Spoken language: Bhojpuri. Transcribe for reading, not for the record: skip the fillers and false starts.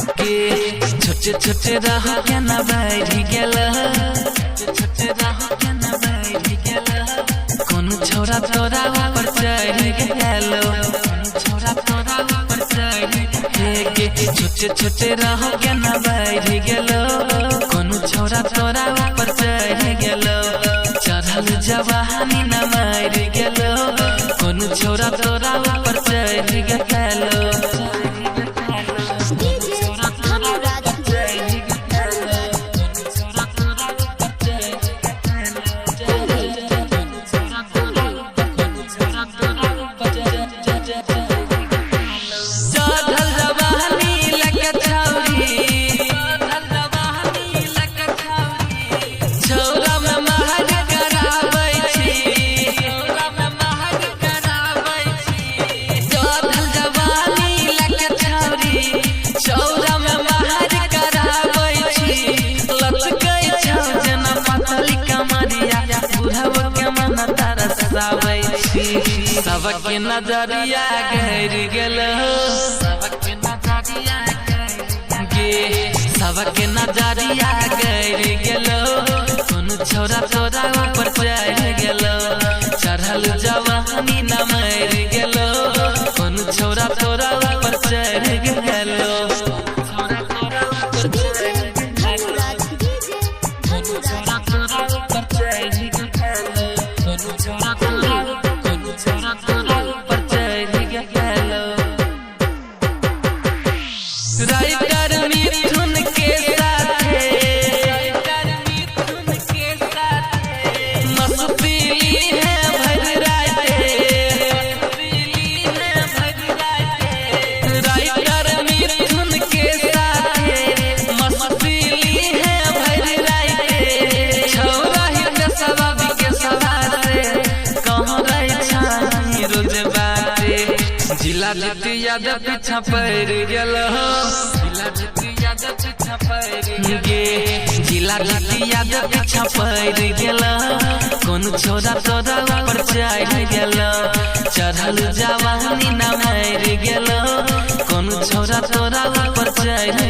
छोटे छोटे राह के न बैठी गेल छोटे राह के न बैठी गेल कौन छोरा तोरा ऊपर चढ़ गेलो छोरा तोरा ऊपर चढ़ गे छोटे छोटे राह के न बैठी गेलो कौन छोरा तोरा ऊपर चढ़ गेलो चढ़ल जवानी न मर गेलो कौन छोरा तोरा ऊपर चढ़ गेलो सबके नजरिया गिर गेल सबके नजरिया गे सबके नजरिया गिर गेल कौन छोरा तोरा ऊपर चढ़ गेल चढ़ल जवानी न मर गेल कौन छोरा तोरा ऊपर चढ़ गेल जिला जीती याद पीछा पड़ गेल जिला जीती याद पीछा पड़ गे जिला जीती याद पीछा पड़ गेल कौन छोरा तोरा ऊपर चढ़ गेल चढ़ल जवानी न मर गेल कौन छोरा तोरा ऊपर चढ़